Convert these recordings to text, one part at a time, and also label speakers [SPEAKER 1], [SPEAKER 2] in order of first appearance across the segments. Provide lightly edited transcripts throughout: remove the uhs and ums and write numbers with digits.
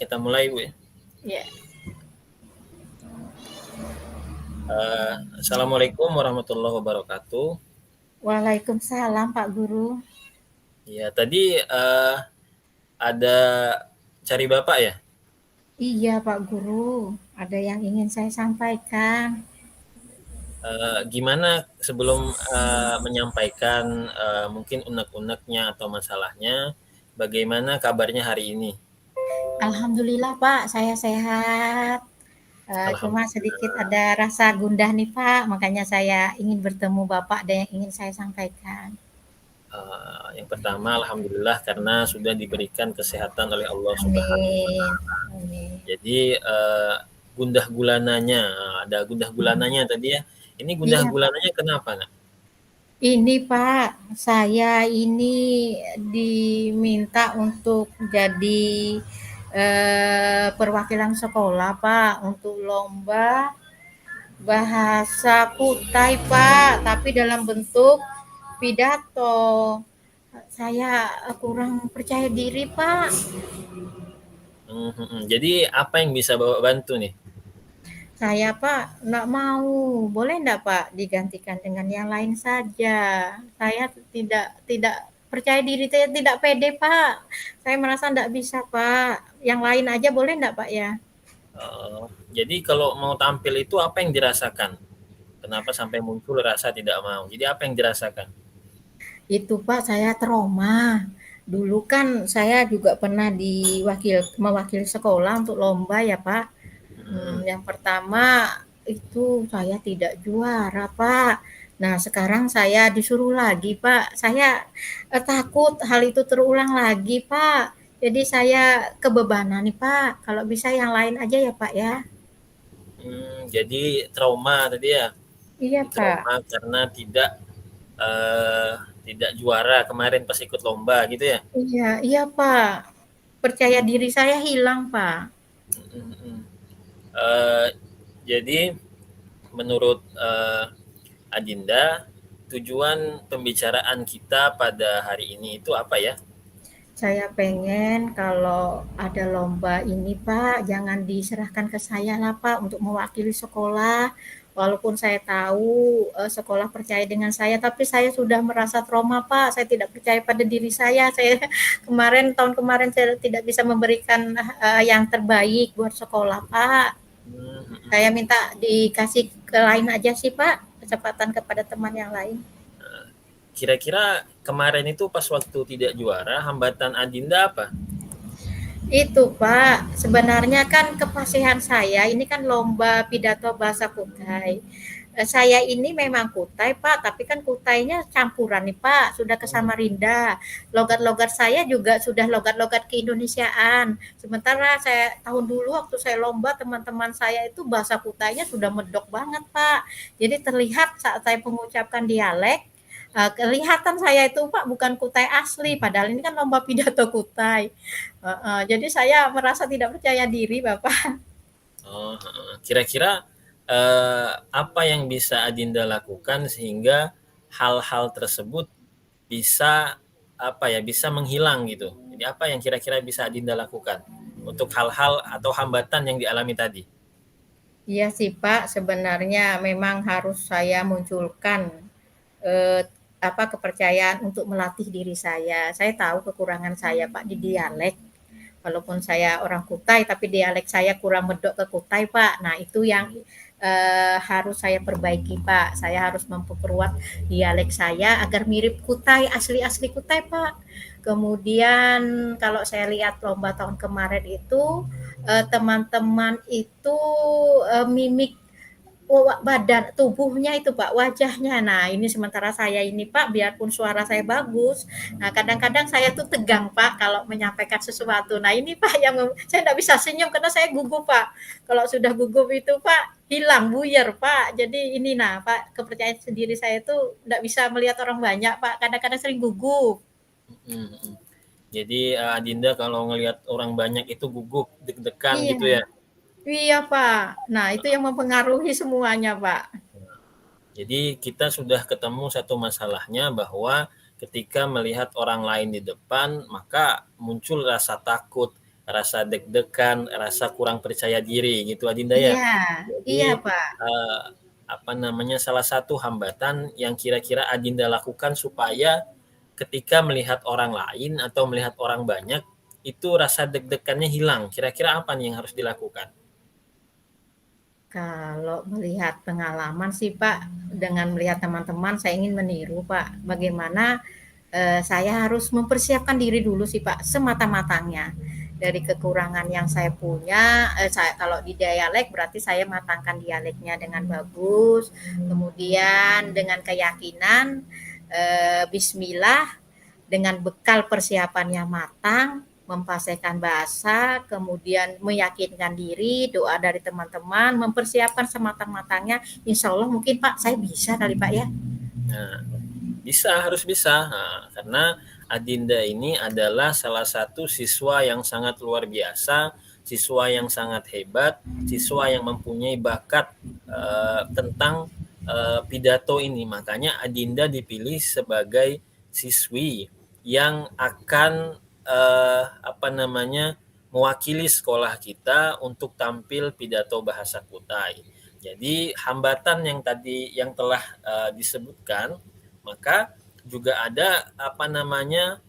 [SPEAKER 1] kita mulai Bu ya.
[SPEAKER 2] Ya.
[SPEAKER 1] Assalamualaikum warahmatullahi wabarakatuh.
[SPEAKER 2] Waalaikumsalam Pak Guru.
[SPEAKER 1] Ya tadi ada cari bapak ya.
[SPEAKER 2] Iya Pak Guru, ada yang ingin saya sampaikan.
[SPEAKER 1] Gimana sebelum menyampaikan mungkin unek-uneknya atau masalahnya, bagaimana kabarnya hari ini?
[SPEAKER 2] Alhamdulillah Pak, saya sehat. Cuma sedikit
[SPEAKER 1] Alhamdulillah.
[SPEAKER 2] ada rasa gundah nih Pak, makanya saya ingin bertemu Bapak dan yang ingin saya sampaikan.
[SPEAKER 1] Yang pertama, alhamdulillah karena sudah diberikan kesehatan oleh Allah Subhanahu.
[SPEAKER 2] Amin. Amin.
[SPEAKER 1] Jadi gundah gulananya, ada gundah gulananya tadi ya. Ini gundah
[SPEAKER 2] Iya Pak.
[SPEAKER 1] gulananya kenapa nak?
[SPEAKER 2] Ini Pak, saya ini diminta untuk jadi perwakilan sekolah Pak untuk lomba bahasa Kutai Pak, tapi dalam bentuk pidato. Saya kurang percaya diri Pak.
[SPEAKER 1] Jadi apa yang bisa bapak bantu nih?
[SPEAKER 2] Saya Pak nggak mau, boleh nggak Pak digantikan dengan yang lain saja. Saya tidak percaya diri, saya tidak pede Pak. Saya merasa nggak bisa Pak. Yang lain aja boleh nggak Pak ya?
[SPEAKER 1] Jadi kalau mau tampil itu apa yang dirasakan? Kenapa sampai muncul rasa tidak mau? Jadi apa yang dirasakan?
[SPEAKER 2] Itu Pak, saya trauma. Dulu kan saya juga pernah mewakili sekolah untuk lomba ya Pak.
[SPEAKER 1] Hmm,
[SPEAKER 2] Yang pertama itu saya tidak juara Pak. Nah sekarang saya disuruh lagi Pak. Saya takut hal itu terulang lagi Pak. Jadi saya kebebanan nih Pak. Kalau bisa yang lain aja ya Pak ya.
[SPEAKER 1] jadi trauma tadi ya.
[SPEAKER 2] Iya
[SPEAKER 1] Jadi
[SPEAKER 2] Pak.
[SPEAKER 1] trauma karena eh, tidak juara kemarin pas ikut lomba gitu ya.
[SPEAKER 2] Iya, iya Pak. Percaya
[SPEAKER 1] Hmm,
[SPEAKER 2] diri saya hilang Pak.
[SPEAKER 1] hmm, hmm. Eh, jadi menurut Adinda, tujuan pembicaraan kita pada hari ini itu apa ya?
[SPEAKER 2] Saya pengen kalau ada lomba ini Pak, jangan diserahkan ke saya lah Pak untuk mewakili sekolah. Walaupun saya tahu sekolah percaya dengan saya, tapi saya sudah merasa trauma Pak. Saya tidak percaya pada diri saya. Saya tahun kemarin saya tidak bisa memberikan yang terbaik buat sekolah Pak.
[SPEAKER 1] Hmm, hmm,
[SPEAKER 2] Saya
[SPEAKER 1] hmm.
[SPEAKER 2] minta dikasih ke lain aja sih Pak, kecepatan kepada teman yang lain.
[SPEAKER 1] Kira-kira kemarin itu pas waktu tidak juara, hambatan Adinda apa?
[SPEAKER 2] Itu Pak, sebenarnya kan kefasihan saya ini kan lomba pidato bahasa Kutai. Saya ini memang Kutai Pak, tapi kan Kutainya campuran nih Pak, sudah ke
[SPEAKER 1] Hmm,
[SPEAKER 2] Samarinda. Logat-logat saya juga sudah logat-logat keindonesiaan. Sementara saya tahun dulu waktu saya lomba teman-teman saya itu bahasa Kutainya sudah medok banget Pak. Jadi terlihat saat saya mengucapkan dialek, kelihatan saya itu Pak bukan Kutai asli, padahal ini kan lomba pidato Kutai. Jadi saya merasa tidak percaya diri, Bapak.
[SPEAKER 1] oh, kira-kira apa yang bisa Adinda lakukan sehingga hal-hal tersebut bisa apa ya bisa menghilang gitu. Jadi apa yang kira-kira bisa Adinda lakukan untuk hal-hal atau hambatan yang dialami tadi?
[SPEAKER 2] Iya sih, Pak, sebenarnya memang harus saya munculkan eh, kepercayaan untuk melatih diri saya. Saya tahu kekurangan saya, Pak, di dialek. Walaupun saya orang Kutai, tapi dialek saya kurang medok ke Kutai, Pak. Nah, itu yang harus saya perbaiki, Pak. Saya harus memperkuat dialek saya agar mirip Kutai, asli-asli Kutai, Pak. Kemudian kalau saya lihat lomba tahun kemarin itu, teman-teman itu mimik badan tubuhnya itu Pak, wajahnya. Nah, ini sementara saya ini Pak, biarpun suara saya bagus, nah kadang-kadang saya tuh tegang Pak kalau menyampaikan sesuatu. Nah, ini Pak yang saya tidak bisa senyum karena saya gugup Pak. Kalau sudah gugup itu Pak, hilang, buyar Pak. Jadi ini nah Pak, kepercayaan sendiri saya itu tidak bisa melihat orang banyak Pak, kadang-kadang sering gugup.
[SPEAKER 1] Hmm, hmm. Jadi Adinda kalau ngelihat orang banyak itu gugup, deg-degan
[SPEAKER 2] Iya,
[SPEAKER 1] gitu ya.
[SPEAKER 2] iya Pak. Nah, itu yang mempengaruhi semuanya Pak.
[SPEAKER 1] Jadi kita sudah ketemu satu masalahnya bahwa ketika melihat orang lain di depan, maka muncul rasa takut, rasa deg-degan, rasa kurang percaya diri gitu Adinda ya.
[SPEAKER 2] Iya, iya,
[SPEAKER 1] Jadi
[SPEAKER 2] Pak.
[SPEAKER 1] apa namanya, salah satu hambatan yang kira-kira Adinda lakukan supaya ketika melihat orang lain atau melihat orang banyak itu rasa deg-degannya hilang. Kira-kira apa nih yang harus dilakukan?
[SPEAKER 2] Kalau melihat pengalaman sih Pak, dengan melihat teman-teman saya ingin meniru Pak, bagaimana saya harus mempersiapkan diri dulu sih Pak, semata-matanya. Dari kekurangan yang saya punya, saya kalau di dialek berarti saya matangkan dialeknya dengan bagus, kemudian dengan keyakinan, bismillah, dengan bekal persiapannya matang, memfasihkan bahasa, kemudian meyakinkan diri, doa dari teman-teman, mempersiapkan sematang-matangnya. Insya Allah mungkin Pak, saya bisa kali Pak ya.
[SPEAKER 1] Nah, bisa, harus bisa. Nah, karena Adinda ini adalah salah satu siswa yang sangat luar biasa, siswa yang sangat hebat, siswa yang mempunyai bakat tentang pidato ini. Makanya Adinda dipilih sebagai siswi yang akan apa namanya, mewakili sekolah kita untuk tampil pidato bahasa Kutai. Jadi hambatan yang tadi yang telah disebutkan, maka juga ada apa namanya,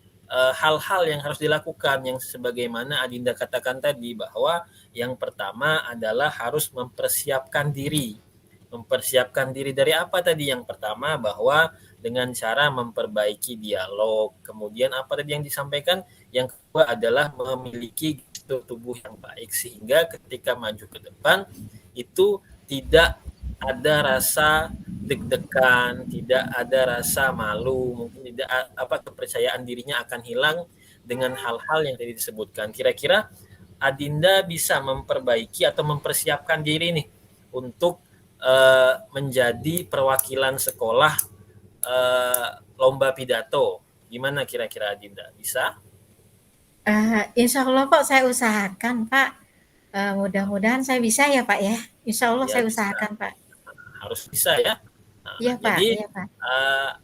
[SPEAKER 1] hal-hal yang harus dilakukan yang sebagaimana Adinda katakan tadi, bahwa yang pertama adalah harus mempersiapkan diri. Mempersiapkan diri dari apa tadi? Yang pertama bahwa dengan cara memperbaiki dialog. Kemudian apa tadi yang disampaikan? Yang kedua adalah memiliki gestur tubuh yang baik sehingga ketika maju ke depan itu tidak ada rasa deg-degan, tidak ada rasa malu, mungkin tidak apa, kepercayaan dirinya akan hilang dengan hal-hal yang tadi disebutkan. Kira-kira Adinda bisa memperbaiki atau mempersiapkan diri nih untuk menjadi perwakilan sekolah lomba pidato. Gimana kira-kira Adinda? Bisa?
[SPEAKER 2] Insya Allah Pak, saya usahakan Pak. Mudah-mudahan saya bisa ya Pak ya. Insya Allah
[SPEAKER 1] Ya
[SPEAKER 2] saya
[SPEAKER 1] bisa,
[SPEAKER 2] usahakan Pak.
[SPEAKER 1] harus bisa ya. Nah,
[SPEAKER 2] Iya Pak,
[SPEAKER 1] jadi
[SPEAKER 2] iya Pak.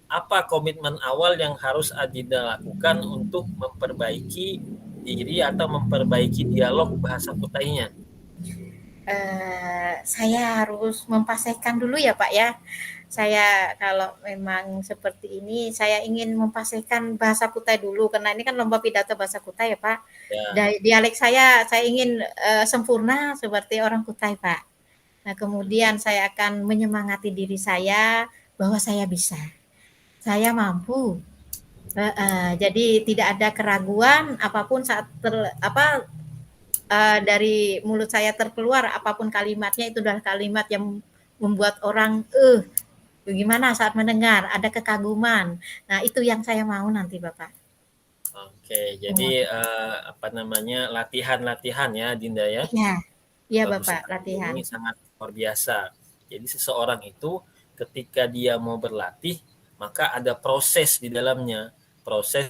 [SPEAKER 1] apa komitmen awal yang harus Adinda lakukan untuk memperbaiki diri atau memperbaiki dialog bahasa Kutainya?
[SPEAKER 2] Saya harus memfasihkan dulu ya Pak ya. Saya kalau memang seperti ini, saya ingin memfasihkan bahasa Kutai dulu, karena ini kan lomba pidato bahasa Kutai ya Pak.
[SPEAKER 1] Ya,
[SPEAKER 2] Dialek saya ingin sempurna seperti orang Kutai Pak. Nah kemudian saya akan menyemangati diri saya bahwa saya bisa, saya mampu. Jadi tidak ada keraguan apapun saat dari mulut saya terkeluar apapun kalimatnya itu adalah kalimat yang membuat orang bagaimana saat mendengar ada kekaguman. Nah itu yang saya mau nanti Bapak.
[SPEAKER 1] oke. Jadi apa namanya, latihan-latihan ya, Dinda ya.
[SPEAKER 2] Iya, iya
[SPEAKER 1] Bagus
[SPEAKER 2] Bapak
[SPEAKER 1] sekali.
[SPEAKER 2] latihan.
[SPEAKER 1] Ini sangat luar biasa. Jadi seseorang itu ketika dia mau berlatih, maka ada proses di dalamnya. Proses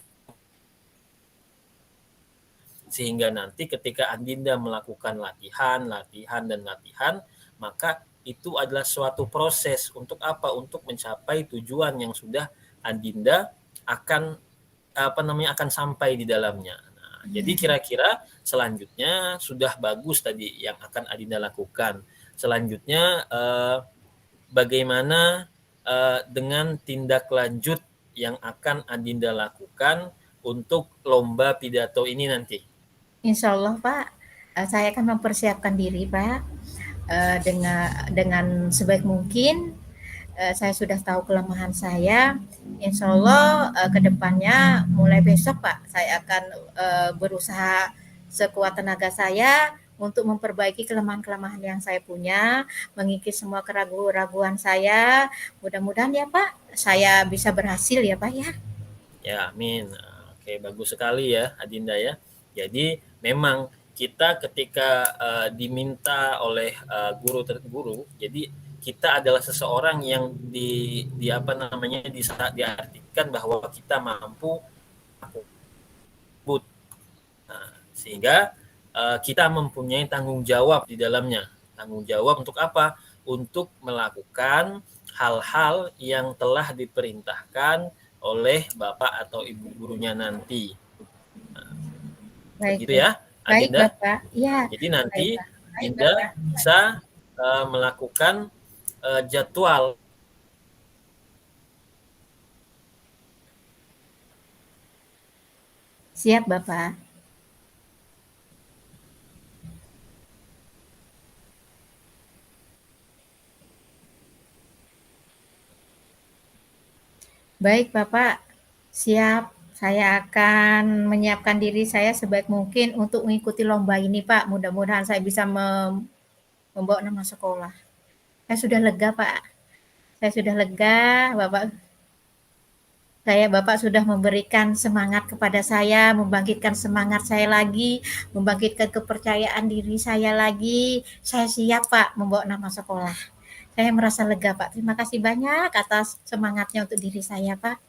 [SPEAKER 1] sehingga nanti ketika Adinda melakukan latihan, latihan, dan latihan, maka itu adalah suatu proses untuk apa? Untuk mencapai tujuan yang sudah Adinda akan apa namanya, akan sampai di dalamnya. Nah, jadi kira-kira selanjutnya sudah bagus tadi yang akan Adinda lakukan. Selanjutnya bagaimana dengan tindak lanjut yang akan Adinda lakukan untuk lomba pidato ini nanti?
[SPEAKER 2] Insya Allah Pak, saya akan mempersiapkan diri Pak dengan sebaik mungkin. Saya sudah tahu kelemahan saya. Insya Allah kedepannya mulai besok Pak, saya akan berusaha sekuat tenaga saya untuk memperbaiki kelemahan-kelemahan yang saya punya, mengikis semua keraguan-raguan saya. Mudah-mudahan ya Pak, saya bisa berhasil ya Pak ya.
[SPEAKER 1] Ya, amin. Oke, bagus sekali ya, Adinda ya. Jadi memang kita ketika diminta oleh guru, jadi kita adalah seseorang yang di apa namanya, diartikan bahwa kita mampu but. Nah, sehingga kita mempunyai tanggung jawab di dalamnya. Tanggung jawab untuk apa? Untuk melakukan hal-hal yang telah diperintahkan oleh bapak atau ibu gurunya nanti. Nah,
[SPEAKER 2] Baik,
[SPEAKER 1] begitu
[SPEAKER 2] baik.
[SPEAKER 1] ya.
[SPEAKER 2] Baik,
[SPEAKER 1] Adinda.
[SPEAKER 2] Bapak. Iya,
[SPEAKER 1] Jadi nanti
[SPEAKER 2] baik, Pak.
[SPEAKER 1] Dinda bisa melakukan jadwal.
[SPEAKER 2] Siap, Bapak. Baik, Bapak. Siap. Saya akan menyiapkan diri saya sebaik mungkin untuk mengikuti lomba ini, Pak. Mudah-mudahan saya bisa membawa nama sekolah. Saya sudah lega, Pak. Saya sudah lega, Bapak sudah memberikan semangat kepada saya, membangkitkan semangat saya lagi, membangkitkan kepercayaan diri saya lagi. Saya siap, Pak, membawa nama sekolah. Saya merasa lega, Pak. Terima kasih banyak atas semangatnya untuk diri saya, Pak.